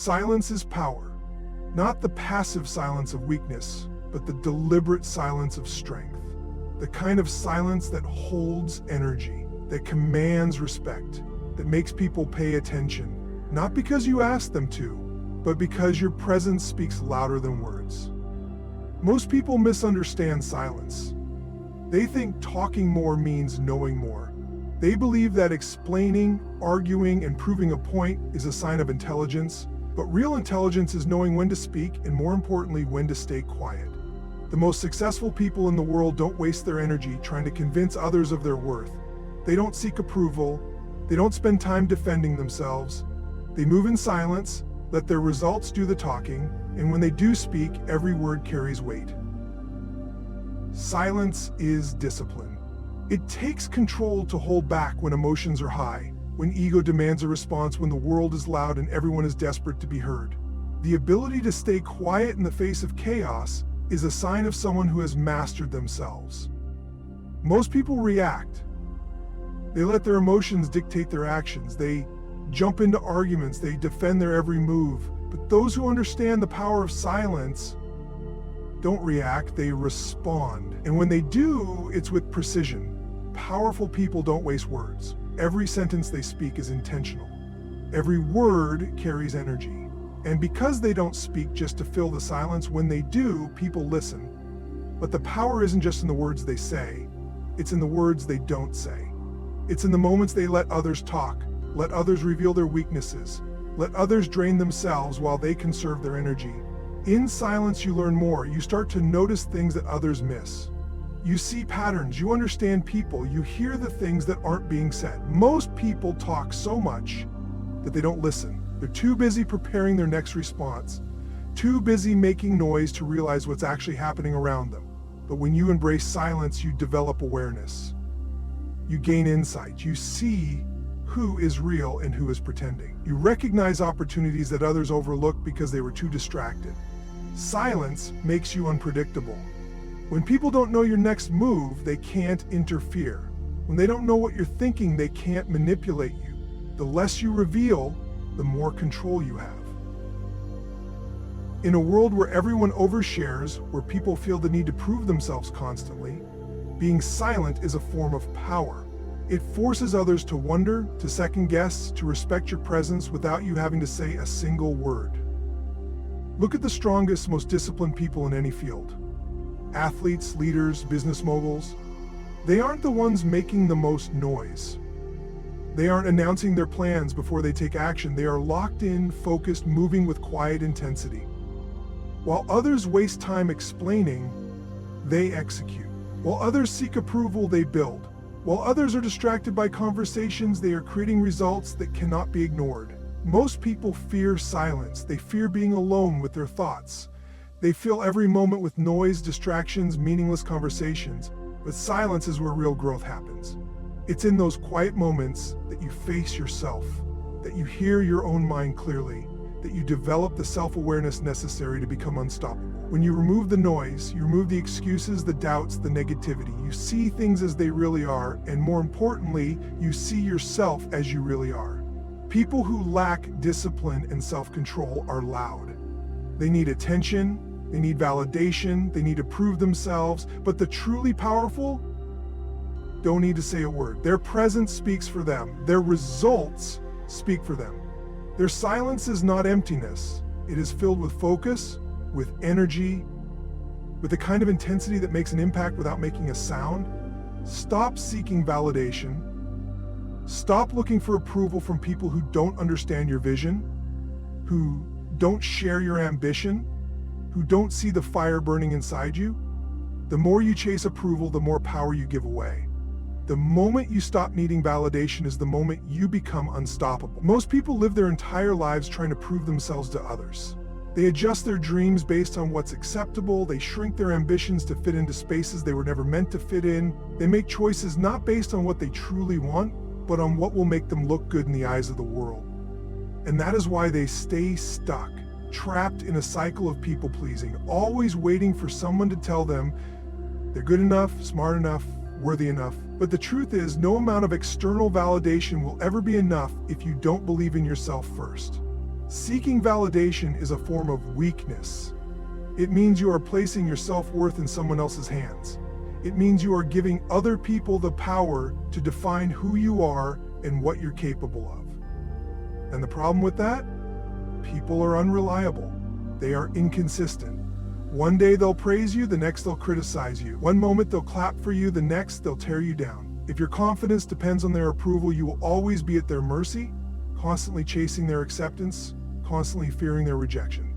Silence is power, not the passive silence of weakness, but the deliberate silence of strength. The kind of silence that holds energy, that commands respect, that makes people pay attention, not because you ask them to, but because your presence speaks louder than words. Most people misunderstand silence. They think talking more means knowing more. They believe that explaining, arguing, and proving a point is a sign of intelligence, but real intelligence is knowing when to speak and, more importantly, when to stay quiet. The most successful people in the world don't waste their energy trying to convince others of their worth. They don't seek approval. They don't spend time defending themselves. They move in silence, let their results do the talking, and when they do speak, every word carries weight. Silence is discipline. It takes control to hold back when emotions are high, when ego demands a response, when the world is loud and everyone is desperate to be heard. The ability to stay quiet in the face of chaos is a sign of someone who has mastered themselves. Most people react. They let their emotions dictate their actions. They jump into arguments. They defend their every move. But those who understand the power of silence don't react, they respond. And when they do, it's with precision. Powerful people don't waste words. Every sentence they speak is intentional. Every word carries energy. And because they don't speak just to fill the silence, when they do, people listen. But the power isn't just in the words they say, it's in the words they don't say. It's in the moments they let others talk, let others reveal their weaknesses, let others drain themselves while they conserve their energy. In silence, you learn more. You start to notice things that others miss. You see patterns, you understand people, you hear the things that aren't being said. Most people talk so much that they don't listen. They're too busy preparing their next response, too busy making noise to realize what's actually happening around them. But when you embrace silence, you develop awareness. You gain insight. You see who is real and who is pretending. You recognize opportunities that others overlook because they were too distracted. Silence makes you unpredictable. When people don't know your next move, they can't interfere. When they don't know what you're thinking, they can't manipulate you. The less you reveal, the more control you have. In a world where everyone overshares, where people feel the need to prove themselves constantly, being silent is a form of power. It forces others to wonder, to second guess, to respect your presence without you having to say a single word. Look at the strongest, most disciplined people in any field. Athletes, leaders, business moguls. They aren't the ones making the most noise. They aren't announcing their plans before they take action. They are locked in, focused, moving with quiet intensity. While others waste time explaining, they execute. While others seek approval, they build. While others are distracted by conversations, they are creating results that cannot be ignored. Most people fear silence. They fear being alone with their thoughts. They fill every moment with noise, distractions, meaningless conversations. But silence is where real growth happens. It's in those quiet moments that you face yourself, that you hear your own mind clearly, that you develop the self-awareness necessary to become unstoppable. When you remove the noise, you remove the excuses, the doubts, the negativity. You see things as they really are, and more importantly, you see yourself as you really are. People who lack discipline and self-control are loud. They need attention, they need validation, they need to prove themselves, but the truly powerful don't need to say a word. Their presence speaks for them. Their results speak for them. Their silence is not emptiness. It is filled with focus, with energy, with the kind of intensity that makes an impact without making a sound. Stop seeking validation. Stop looking for approval from people who don't understand your vision, who don't share your ambition, who don't see the fire burning inside you. The more you chase approval, the more power you give away. The moment you stop needing validation is the moment you become unstoppable. Most people live their entire lives trying to prove themselves to others. They adjust their dreams based on what's acceptable. They shrink their ambitions to fit into spaces they were never meant to fit in. They make choices not based on what they truly want, but on what will make them look good in the eyes of the world. And that is why they stay stuck, trapped in a cycle of people-pleasing, always waiting for someone to tell them they're good enough, smart enough, worthy enough. But the truth is, no amount of external validation will ever be enough if you don't believe in yourself first. Seeking validation is a form of weakness. It means you are placing your self-worth in someone else's hands. It means you are giving other people the power to define who you are and what you're capable of. And the problem with that? People are unreliable. They are inconsistent. One day they'll praise you, the next they'll criticize you. One moment they'll clap for you, the next they'll tear you down. If your confidence depends on their approval, you will always be at their mercy, constantly chasing their acceptance, constantly fearing their rejection.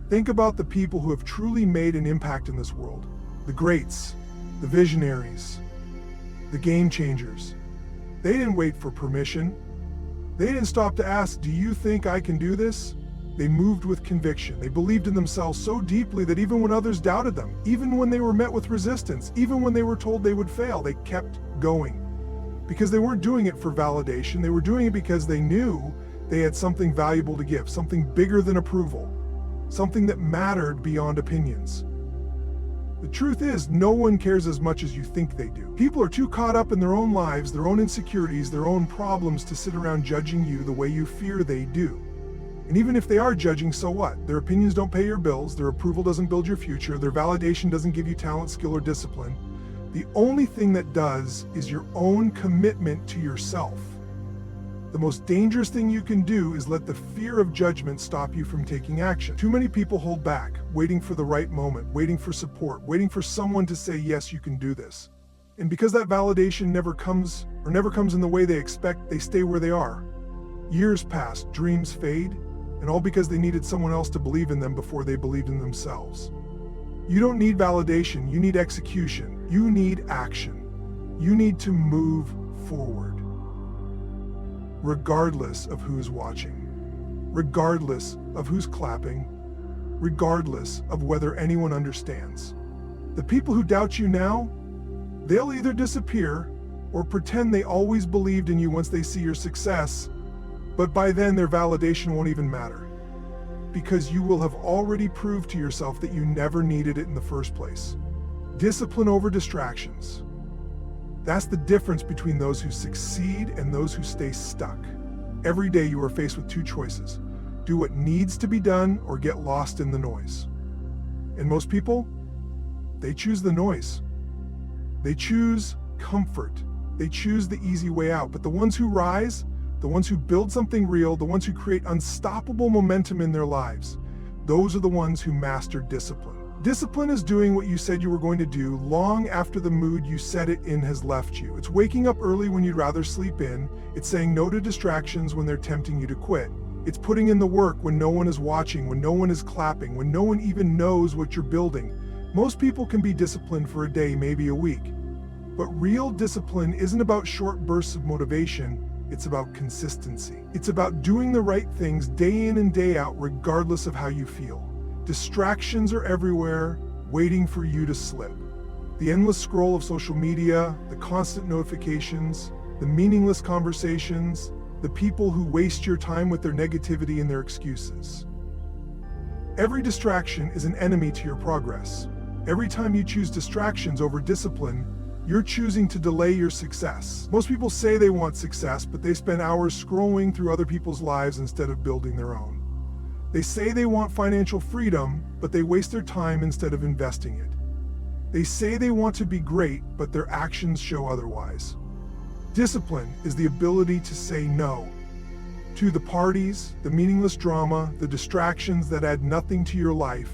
Think about the people who have truly made an impact in this world. The greats, the visionaries, the game changers. They didn't wait for permission. They didn't stop to ask, do you think I can do this? They moved with conviction. They believed in themselves so deeply that even when others doubted them, even when they were met with resistance, even when they were told they would fail, they kept going. Because they weren't doing it for validation, they were doing it because they knew they had something valuable to give, something bigger than approval, something that mattered beyond opinions. The truth is, no one cares as much as you think they do. People are too caught up in their own lives, their own insecurities, their own problems to sit around judging you the way you fear they do. And even if they are judging, so what? Their opinions don't pay your bills, their approval doesn't build your future, their validation doesn't give you talent, skill, or discipline. The only thing that does is your own commitment to yourself. The most dangerous thing you can do is let the fear of judgment stop you from taking action. Too many people hold back, waiting for the right moment, waiting for support, waiting for someone to say, yes, you can do this. And because that validation never comes in the way they expect, they stay where they are. Years pass, dreams fade, and all because they needed someone else to believe in them before they believed in themselves. You don't need validation, you need execution. You need action. You need to move forward. Regardless of who's watching, regardless of who's clapping, regardless of whether anyone understands. The people who doubt you now, they'll either disappear or pretend they always believed in you once they see your success, but by then their validation won't even matter, because you will have already proved to yourself that you never needed it in the first place. Discipline over distractions. That's the difference between those who succeed and those who stay stuck. Every day you are faced with two choices: do what needs to be done or get lost in the noise. And most people, they choose the noise. They choose comfort. They choose the easy way out. But the ones who rise, the ones who build something real, the ones who create unstoppable momentum in their lives, those are the ones who master discipline. Discipline is doing what you said you were going to do long after the mood you set it in has left you. It's waking up early when you'd rather sleep in. It's saying no to distractions when they're tempting you to quit. It's putting in the work when no one is watching, when no one is clapping, when no one even knows what you're building. Most people can be disciplined for a day, maybe a week. But real discipline isn't about short bursts of motivation. It's about consistency. It's about doing the right things day in and day out, regardless of how you feel. Distractions are everywhere, waiting for you to slip. The endless scroll of social media, the constant notifications, the meaningless conversations, the people who waste your time with their negativity and their excuses. Every distraction is an enemy to your progress. Every time you choose distractions over discipline, you're choosing to delay your success. Most people say they want success, but they spend hours scrolling through other people's lives instead of building their own. They say they want financial freedom, but they waste their time instead of investing it. They say they want to be great, but their actions show otherwise. Discipline is the ability to say no to the parties, the meaningless drama, the distractions that add nothing to your life.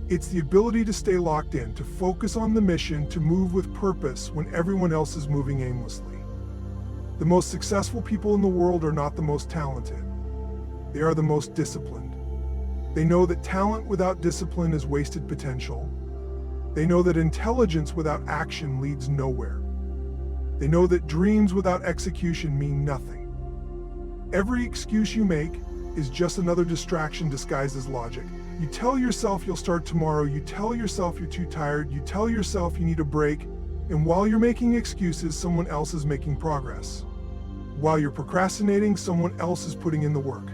It's the ability to stay locked in, to focus on the mission, to move with purpose when everyone else is moving aimlessly. The most successful people in the world are not the most talented. They are the most disciplined. They know that talent without discipline is wasted potential. They know that intelligence without action leads nowhere. They know that dreams without execution mean nothing. Every excuse you make is just another distraction disguised as logic. You tell yourself you'll start tomorrow, you tell yourself you're too tired, you tell yourself you need a break, and while you're making excuses, someone else is making progress. While you're procrastinating, someone else is putting in the work.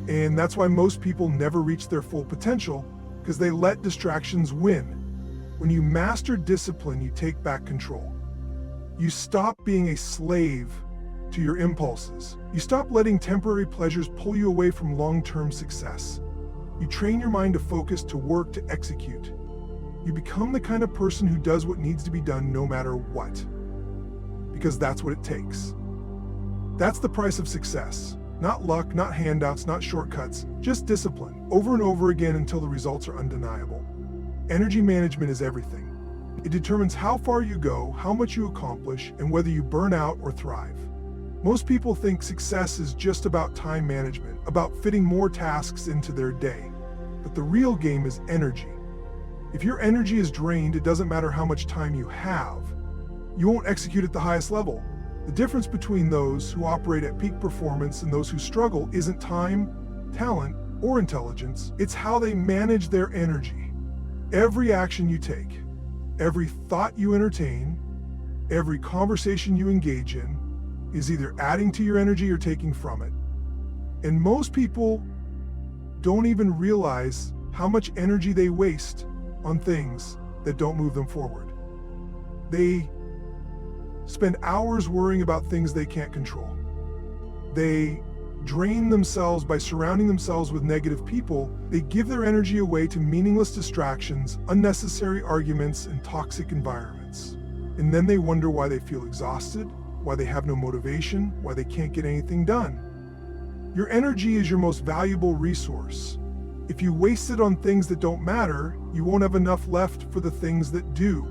And that's why most people never reach their full potential, because they let distractions win. When you master discipline, you take back control. You stop being a slave to your impulses. You stop letting temporary pleasures pull you away from long-term success. You train your mind to focus, to work, to execute. You become the kind of person who does what needs to be done no matter what. Because that's what it takes. That's the price of success. Not luck, not handouts, not shortcuts, just discipline, over and over again until the results are undeniable. Energy management is everything. It determines how far you go, how much you accomplish, and whether you burn out or thrive. Most people think success is just about time management, about fitting more tasks into their day. But the real game is energy. If your energy is drained, it doesn't matter how much time you have. You won't execute at the highest level. The difference between those who operate at peak performance and those who struggle isn't time, talent, or intelligence. It's how they manage their energy. Every action you take, every thought you entertain, every conversation you engage in is either adding to your energy or taking from it. And most people don't even realize how much energy they waste on things that don't move them forward. They spend hours worrying about things they can't control. They drain themselves by surrounding themselves with negative people. They give their energy away to meaningless distractions, unnecessary arguments, and toxic environments. And then they wonder why they feel exhausted, why they have no motivation, why they can't get anything done. Your energy is your most valuable resource. If you waste it on things that don't matter, you won't have enough left for the things that do.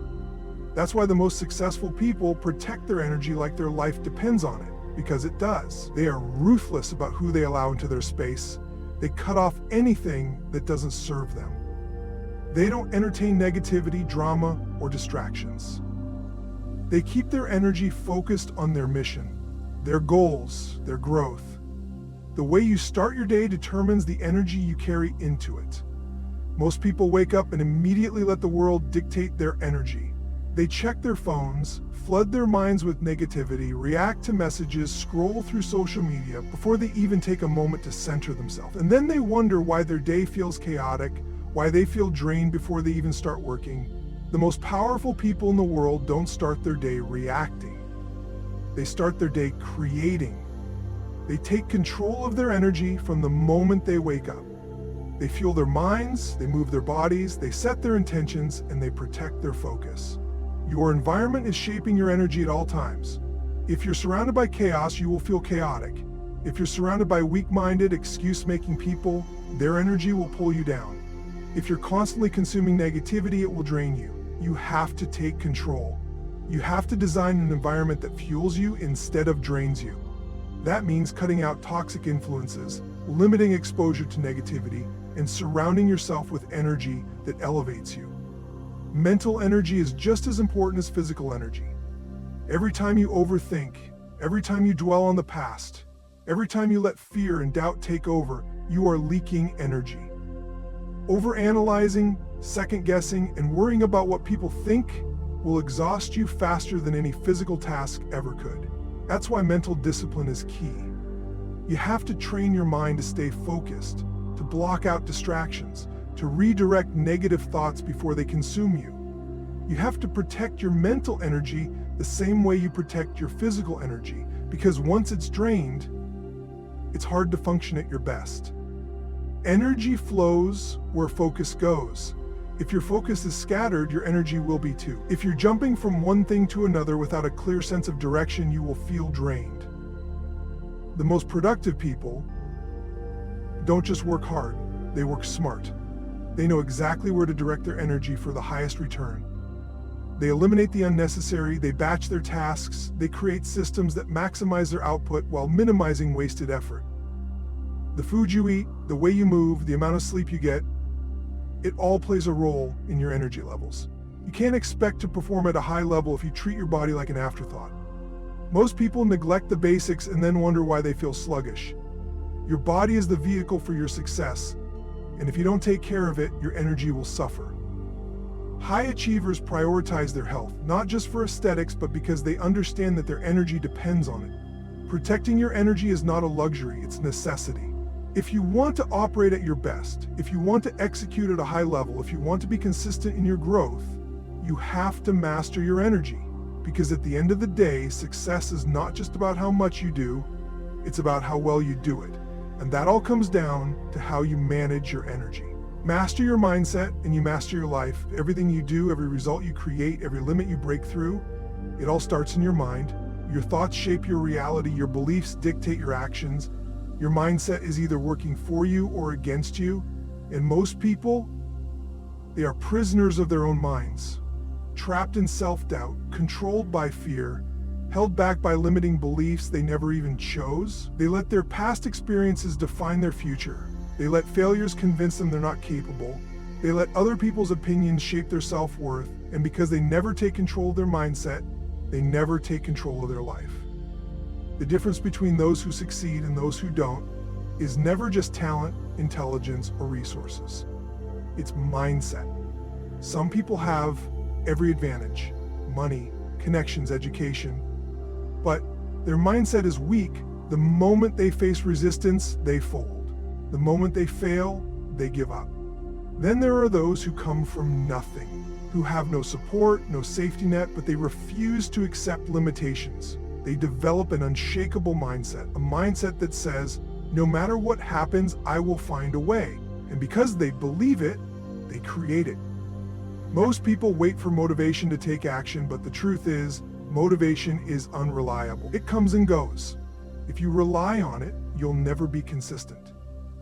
That's why the most successful people protect their energy like their life depends on it, because it does. They are ruthless about who they allow into their space. They cut off anything that doesn't serve them. They don't entertain negativity, drama, or distractions. They keep their energy focused on their mission, their goals, their growth. The way you start your day determines the energy you carry into it. Most people wake up and immediately let the world dictate their energy. They check their phones, flood their minds with negativity, react to messages, scroll through social media before they even take a moment to center themselves. And then they wonder why their day feels chaotic, why they feel drained before they even start working. The most powerful people in the world don't start their day reacting. They start their day creating. They take control of their energy from the moment they wake up. They fuel their minds, they move their bodies, they set their intentions, and they protect their focus. Your environment is shaping your energy at all times. If you're surrounded by chaos, you will feel chaotic. If you're surrounded by weak-minded, excuse-making people, their energy will pull you down. If you're constantly consuming negativity, it will drain you. You have to take control. You have to design an environment that fuels you instead of drains you. That means cutting out toxic influences, limiting exposure to negativity, and surrounding yourself with energy that elevates you. Mental energy is just as important as physical energy. Every time you overthink, every time you dwell on the past, every time you let fear and doubt take over, you are leaking energy. Overanalyzing, second-guessing, and worrying about what people think will exhaust you faster than any physical task ever could. That's why mental discipline is key. You have to train your mind to stay focused, to block out distractions, to redirect negative thoughts before they consume you. You have to protect your mental energy the same way you protect your physical energy, because once it's drained, it's hard to function at your best. Energy flows where focus goes. If your focus is scattered, your energy will be too. If you're jumping from one thing to another without a clear sense of direction, you will feel drained. The most productive people don't just work hard, they work smart. They know exactly where to direct their energy for the highest return. They eliminate the unnecessary, they batch their tasks, they create systems that maximize their output while minimizing wasted effort. The food you eat, the way you move, the amount of sleep you get, it all plays a role in your energy levels. You can't expect to perform at a high level if you treat your body like an afterthought. Most people neglect the basics and then wonder why they feel sluggish. Your body is the vehicle for your success, and if you don't take care of it, your energy will suffer. High achievers prioritize their health, not just for aesthetics, but because they understand that their energy depends on it. Protecting your energy is not a luxury, it's a necessity. If you want to operate at your best, if you want to execute at a high level, if you want to be consistent in your growth, you have to master your energy. Because at the end of the day, success is not just about how much you do, it's about how well you do it. And that all comes down to how you manage your energy. Master your mindset and you master your life. Everything you do, every result you create, every limit you break through, it all starts in your mind. Your thoughts shape your reality, your beliefs dictate your actions. Your mindset is either working for you or against you. And most people, they are prisoners of their own minds, trapped in self-doubt, controlled by fear, held back by limiting beliefs they never even chose. They let their past experiences define their future. They let failures convince them they're not capable. They let other people's opinions shape their self-worth. And because they never take control of their mindset, they never take control of their life. The difference between those who succeed and those who don't is never just talent, intelligence, or resources. It's mindset. Some people have every advantage: money, connections, education. But their mindset is weak. The moment they face resistance, they fold. The moment they fail, they give up. Then there are those who come from nothing, who have no support, no safety net, but they refuse to accept limitations. They develop an unshakable mindset, a mindset that says, no matter what happens, I will find a way. And because they believe it, they create it. Most people wait for motivation to take action, but the truth is, motivation is unreliable. It comes and goes. If you rely on it, you'll never be consistent.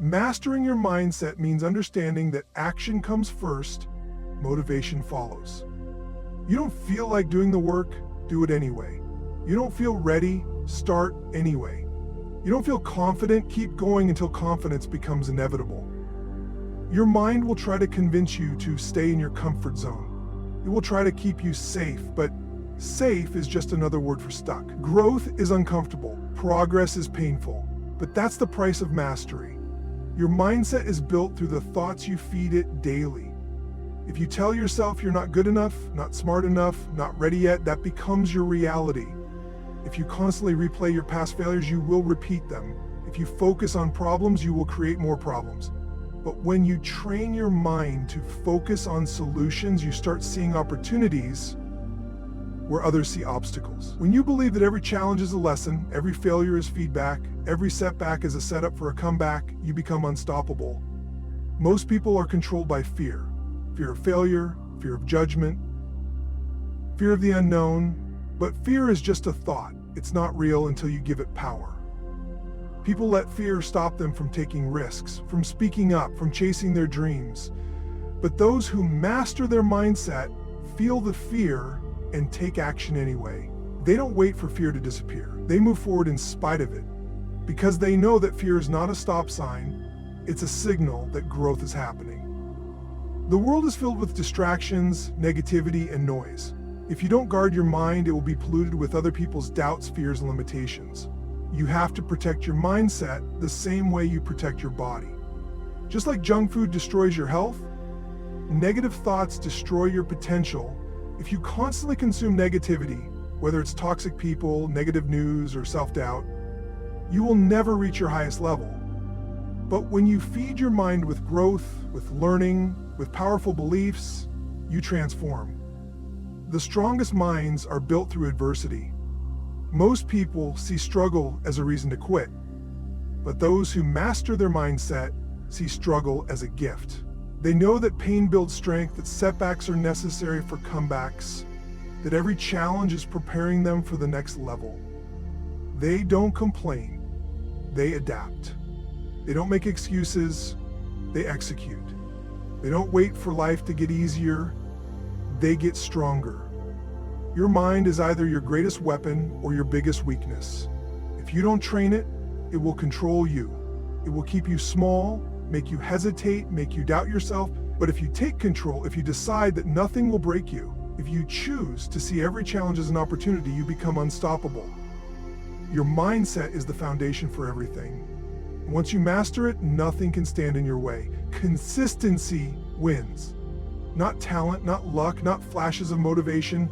Mastering your mindset means understanding that action comes first, motivation follows. You don't feel like doing the work, do it anyway. You don't feel ready, start anyway. You don't feel confident, keep going until confidence becomes inevitable. Your mind will try to convince you to stay in your comfort zone. It will try to keep you safe, but safe is just another word for stuck. Growth is uncomfortable, progress is painful, but that's the price of mastery. Your mindset is built through the thoughts you feed it daily. If you tell yourself you're not good enough, not smart enough, not ready yet, that becomes your reality. If you constantly replay your past failures, you will repeat them. If you focus on problems, you will create more problems. But when you train your mind to focus on solutions, you start seeing opportunities where others see obstacles. When you believe that every challenge is a lesson, every failure is feedback, every setback is a setup for a comeback, you become unstoppable. Most people are controlled by fear. Fear of failure, fear of judgment, fear of the unknown. But fear is just a thought. It's not real until you give it power. People let fear stop them from taking risks, from speaking up, from chasing their dreams. But those who master their mindset feel the fear and take action anyway. They don't wait for fear to disappear. They move forward in spite of it, because they know that fear is not a stop sign, it's a signal that growth is happening. The world is filled with distractions, negativity, and noise. If you don't guard your mind, it will be polluted with other people's doubts, fears, and limitations. You have to protect your mindset the same way you protect your body. Just like junk food destroys your health, negative thoughts destroy your potential. If you constantly consume negativity, whether it's toxic people, negative news, or self-doubt, you will never reach your highest level. But when you feed your mind with growth, with learning, with powerful beliefs, you transform. The strongest minds are built through adversity. Most people see struggle as a reason to quit, but those who master their mindset see struggle as a gift. They know that pain builds strength, that setbacks are necessary for comebacks, that every challenge is preparing them for the next level. They don't complain, they adapt. They don't make excuses, they execute. They don't wait for life to get easier, they get stronger. Your mind is either your greatest weapon or your biggest weakness. If you don't train it, it will control you. It will keep you small, make you hesitate, make you doubt yourself. But if you take control, if you decide that nothing will break you, if you choose to see every challenge as an opportunity, you become unstoppable. Your mindset is the foundation for everything. Once you master it, nothing can stand in your way. Consistency wins. Not talent, not luck, not flashes of motivation.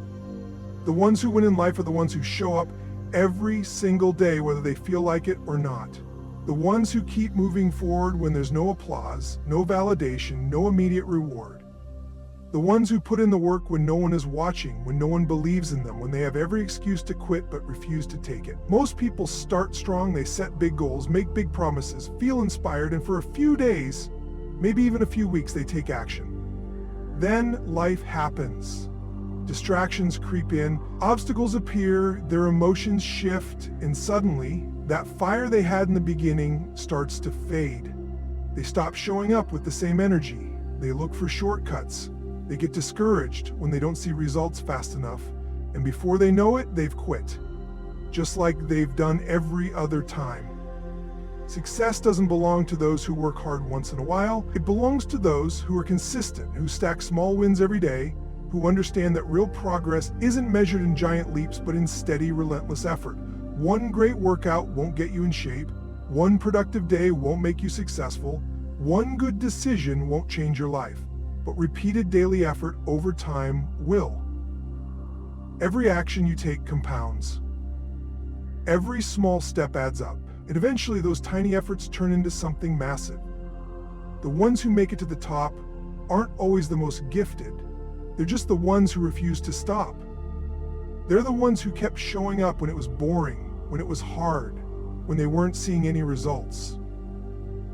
The ones who win in life are the ones who show up every single day, whether they feel like it or not. The ones who keep moving forward when there's no applause, no validation, no immediate reward. The ones who put in the work when no one is watching, when no one believes in them, when they have every excuse to quit but refuse to take it. Most people start strong, they set big goals, make big promises, feel inspired, and for a few days, maybe even a few weeks, they take action. Then life happens. Distractions creep in, obstacles appear, their emotions shift, and suddenly, that fire they had in the beginning starts to fade. They stop showing up with the same energy. They look for shortcuts. They get discouraged when they don't see results fast enough, and before they know it, they've quit, just like they've done every other time. Success doesn't belong to those who work hard once in a while. It belongs to those who are consistent, who stack small wins every day, who understand that real progress isn't measured in giant leaps, but in steady, relentless effort. One great workout won't get you in shape. One productive day won't make you successful. One good decision won't change your life. But repeated daily effort over time will. Every action you take compounds. Every small step adds up, and eventually those tiny efforts turn into something massive. The ones who make it to the top aren't always the most gifted. They're just the ones who refuse to stop. They're the ones who kept showing up when it was boring, when it was hard, when they weren't seeing any results.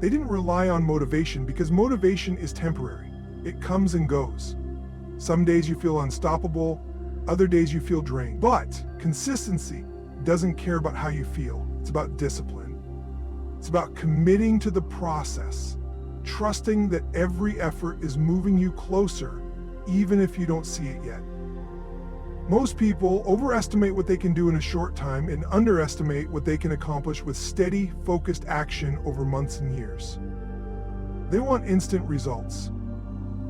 They didn't rely on motivation because motivation is temporary. It comes and goes. Some days you feel unstoppable, other days you feel drained. But consistency doesn't care about how you feel. It's about discipline. It's about committing to the process, trusting that every effort is moving you closer, even if you don't see it yet. Most people overestimate what they can do in a short time and underestimate what they can accomplish with steady, focused action over months and years. They want instant results.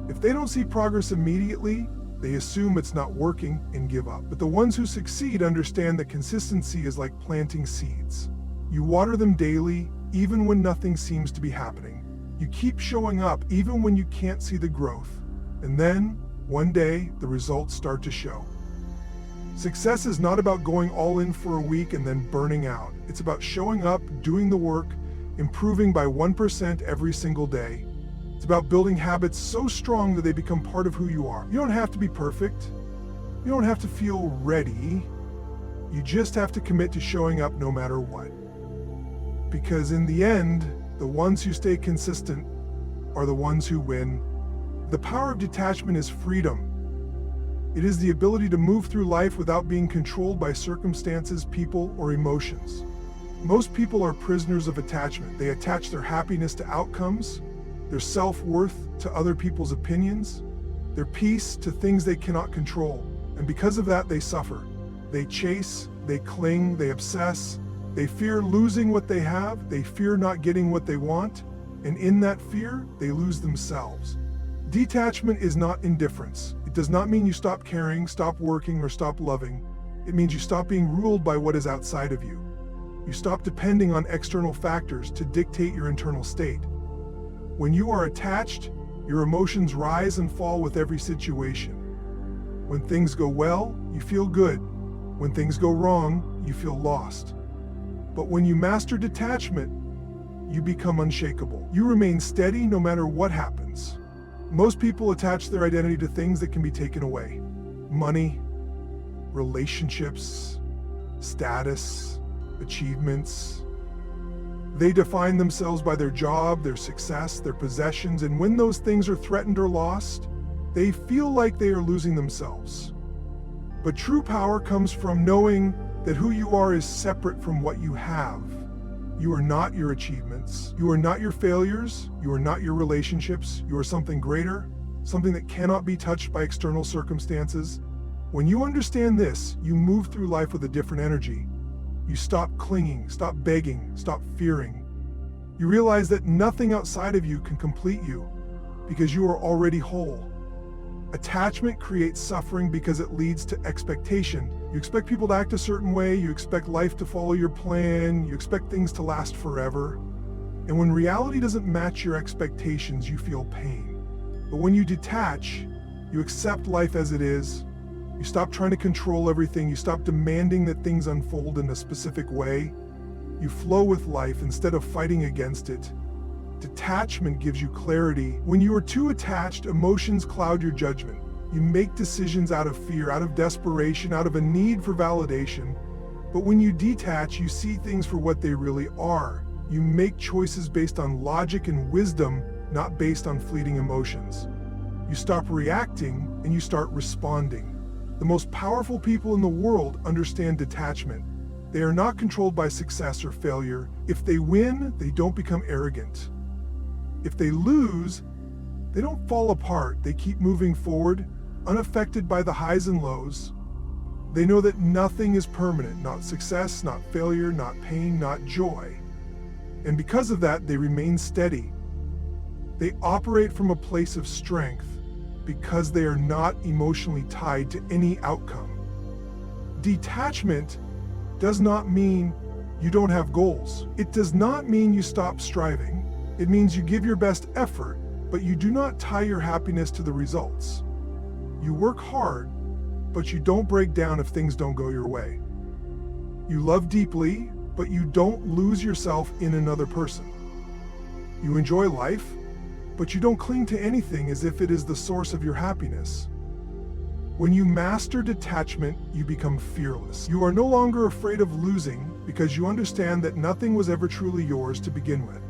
If they don't see progress immediately, they assume it's not working and give up. But the ones who succeed understand that consistency is like planting seeds. You water them daily, even when nothing seems to be happening. You keep showing up, even when you can't see the growth. And then, one day, the results start to show. Success is not about going all in for a week and then burning out. It's about showing up, doing the work, improving by 1% every single day. It's about building habits so strong that they become part of who you are. You don't have to be perfect. You don't have to feel ready. You just have to commit to showing up no matter what. Because in the end, the ones who stay consistent are the ones who win. The power of detachment is freedom. It is the ability to move through life without being controlled by circumstances, people, or emotions. Most people are prisoners of attachment. They attach their happiness to outcomes, their self-worth to other people's opinions, their peace to things they cannot control. And because of that, they suffer. They chase, they cling, they obsess, they fear losing what they have, they fear not getting what they want, and in that fear, they lose themselves. Detachment is not indifference. It does not mean you stop caring, stop working, or stop loving. It means you stop being ruled by what is outside of you. You stop depending on external factors to dictate your internal state. When you are attached, your emotions rise and fall with every situation. When things go well, you feel good. When things go wrong, you feel lost. But when you master detachment, you become unshakable. You remain steady no matter what happens. Most people attach their identity to things that can be taken away. Money, relationships, status, achievements. They define themselves by their job, their success, their possessions, and when those things are threatened or lost, they feel like they are losing themselves. But true power comes from knowing that who you are is separate from what you have. You are not your achievements. You are not your failures. You are not your relationships. You are something greater, something that cannot be touched by external circumstances. When you understand this, you move through life with a different energy. You stop clinging, stop begging, stop fearing. You realize that nothing outside of you can complete you because you are already whole. Attachment creates suffering because it leads to expectation. You expect people to act a certain way, you expect life to follow your plan, you expect things to last forever. And when reality doesn't match your expectations, you feel pain. But when you detach, you accept life as it is. You stop trying to control everything. You stop demanding that things unfold in a specific way. You flow with life instead of fighting against it. Detachment gives you clarity. When you are too attached, emotions cloud your judgment. You make decisions out of fear, out of desperation, out of a need for validation. But when you detach, you see things for what they really are. You make choices based on logic and wisdom, not based on fleeting emotions. You stop reacting and you start responding. The most powerful people in the world understand detachment. They are not controlled by success or failure. If they win, they don't become arrogant. If they lose, they don't fall apart. They keep moving forward, unaffected by the highs and lows. They know that nothing is permanent, not success, not failure, not pain, not joy. And because of that, they remain steady. They operate from a place of strength because they are not emotionally tied to any outcome. Detachment does not mean you don't have goals. It does not mean you stop striving. It means you give your best effort, but you do not tie your happiness to the results. You work hard, but you don't break down if things don't go your way. You love deeply, but you don't lose yourself in another person. You enjoy life, but you don't cling to anything as if it is the source of your happiness. When you master detachment, you become fearless. You are no longer afraid of losing because you understand that nothing was ever truly yours to begin with.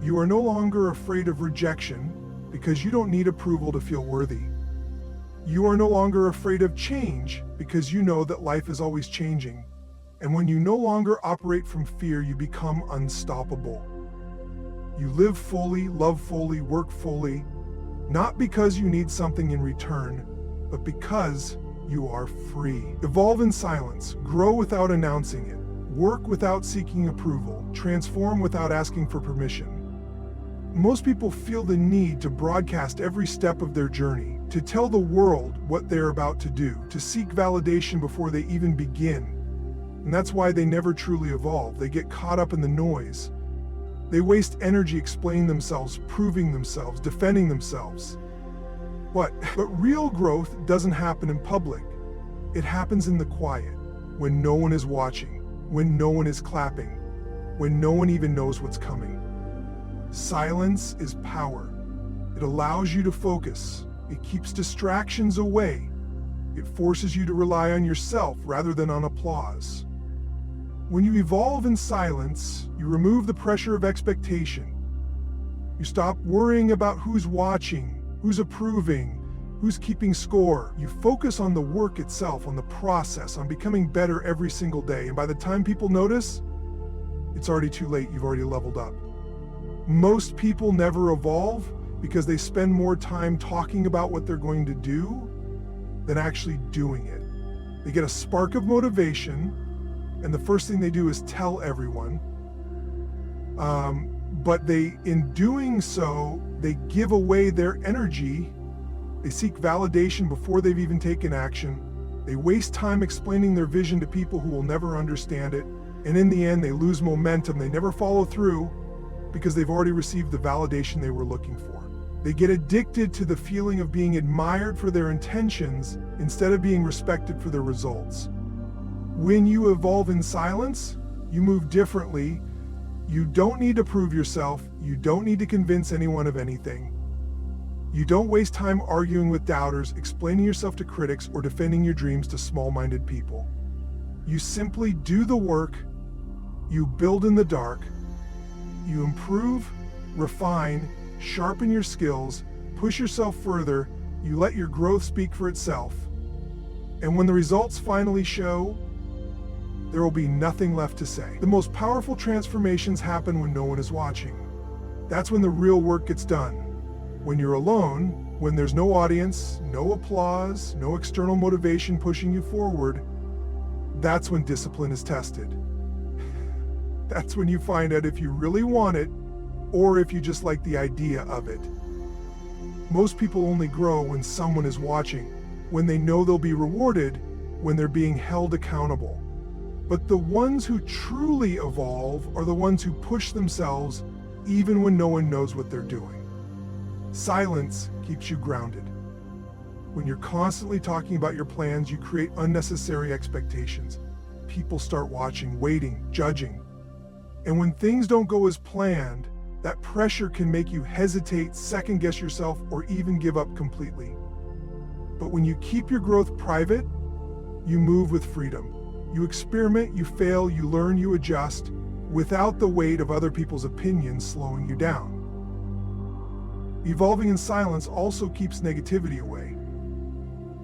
You are no longer afraid of rejection because you don't need approval to feel worthy. You are no longer afraid of change because you know that life is always changing. And when you no longer operate from fear, you become unstoppable. You live fully, love fully, work fully, not because you need something in return, but because you are free. Evolve in silence, grow without announcing it, work without seeking approval, transform without asking for permission. Most people feel the need to broadcast every step of their journey, to tell the world what they're about to do, to seek validation before they even begin. And that's why they never truly evolve. They get caught up in the noise. They waste energy explaining themselves, proving themselves, defending themselves. But real growth doesn't happen in public. It happens in the quiet, when no one is watching, when no one is clapping, when no one even knows what's coming. Silence is power. It allows you to focus. It keeps distractions away. It forces you to rely on yourself rather than on applause. When you evolve in silence, you remove the pressure of expectation. You stop worrying about who's watching, who's approving, who's keeping score. You focus on the work itself, on the process, on becoming better every single day. And by the time people notice, it's already too late. You've already leveled up. Most people never evolve because they spend more time talking about what they're going to do than actually doing it. They get a spark of motivation, and the first thing they do is tell everyone. But in doing so, they give away their energy. They seek validation before they've even taken action. They waste time explaining their vision to people who will never understand it. And in the end, they lose momentum. They never follow through because they've already received the validation they were looking for. They get addicted to the feeling of being admired for their intentions instead of being respected for their results. When you evolve in silence, you move differently. You don't need to prove yourself. You don't need to convince anyone of anything. You don't waste time arguing with doubters, explaining yourself to critics, or defending your dreams to small-minded people. You simply do the work. You build in the dark. You improve, refine, sharpen your skills, push yourself further. You let your growth speak for itself. And when the results finally show, there will be nothing left to say. The most powerful transformations happen when no one is watching. That's when the real work gets done. When you're alone, when there's no audience, no applause, no external motivation pushing you forward, that's when discipline is tested. That's when you find out if you really want it or if you just like the idea of it. Most people only grow when someone is watching, when they know they'll be rewarded, when they're being held accountable. But the ones who truly evolve are the ones who push themselves even when no one knows what they're doing. Silence keeps you grounded. When you're constantly talking about your plans, you create unnecessary expectations. People start watching, waiting, judging. And when things don't go as planned, That pressure can make you hesitate, second guess yourself, or even give up completely. But when you keep your growth private, you move with freedom. You experiment, you fail, you learn, you adjust, without the weight of other people's opinions slowing you down. Evolving in silence also keeps negativity away.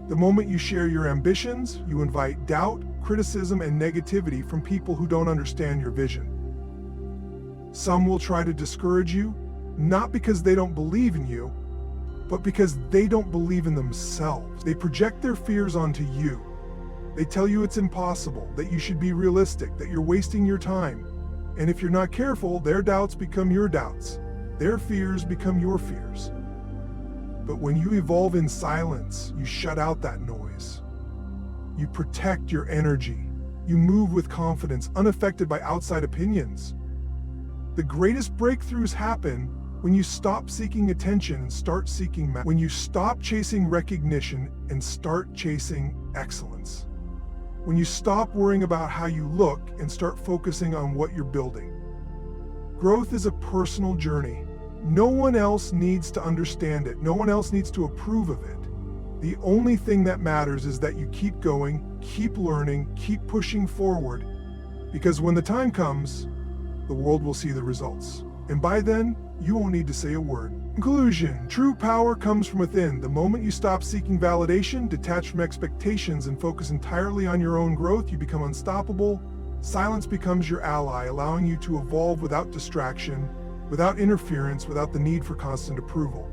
The moment you share your ambitions, you invite doubt, criticism, and negativity from people who don't understand your vision. Some will try to discourage you, not because they don't believe in you, but because they don't believe in themselves. They project their fears onto you. They tell you it's impossible, that you should be realistic, that you're wasting your time. And if you're not careful, their doubts become your doubts. Their fears become your fears. But when you evolve in silence, you shut out that noise. You protect your energy. You move with confidence, unaffected by outside opinions. The greatest breakthroughs happen when you stop seeking attention and start seeking when you stop chasing recognition and start chasing excellence. When you stop worrying about how you look and start focusing on what you're building. Growth is a personal journey. No one else needs to understand it. No one else needs to approve of it. The only thing that matters is that you keep going, keep learning, keep pushing forward, because when the time comes, the world will see the results. And by then, you won't need to say a word. Conclusion: true power comes from within. The moment you stop seeking validation, detach from expectations, and focus entirely on your own growth, you become unstoppable. Silence becomes your ally, allowing you to evolve without distraction, without interference, without the need for constant approval.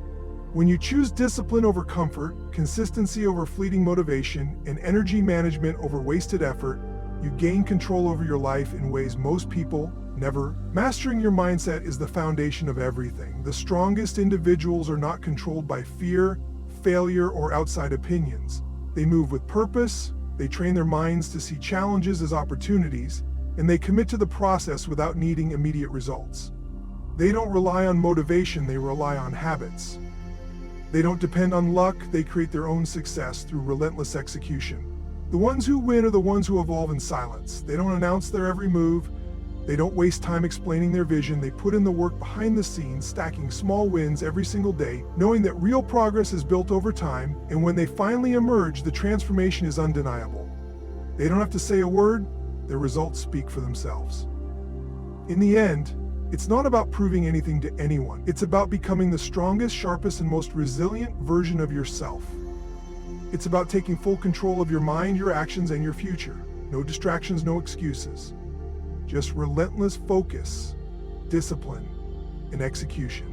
When you choose discipline over comfort, consistency over fleeting motivation, and energy management over wasted effort, you gain control over your life in ways most people never. Mastering your mindset is the foundation of everything. The strongest individuals are not controlled by fear, failure, or outside opinions. They move with purpose, they train their minds to see challenges as opportunities, and they commit to the process without needing immediate results. They don't rely on motivation, they rely on habits. They don't depend on luck, they create their own success through relentless execution. The ones who win are the ones who evolve in silence. They don't announce their every move. They don't waste time explaining their vision. They put in the work behind the scenes, stacking small wins every single day, knowing that real progress is built over time, and when they finally emerge, the transformation is undeniable. They don't have to say a word, their results speak for themselves. In the end, it's not about proving anything to anyone. It's about becoming the strongest, sharpest, and most resilient version of yourself. It's about taking full control of your mind, your actions, and your future. No distractions, no excuses. Just relentless focus, discipline, and execution.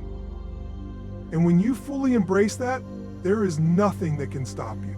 And when you fully embrace that, there is nothing that can stop you.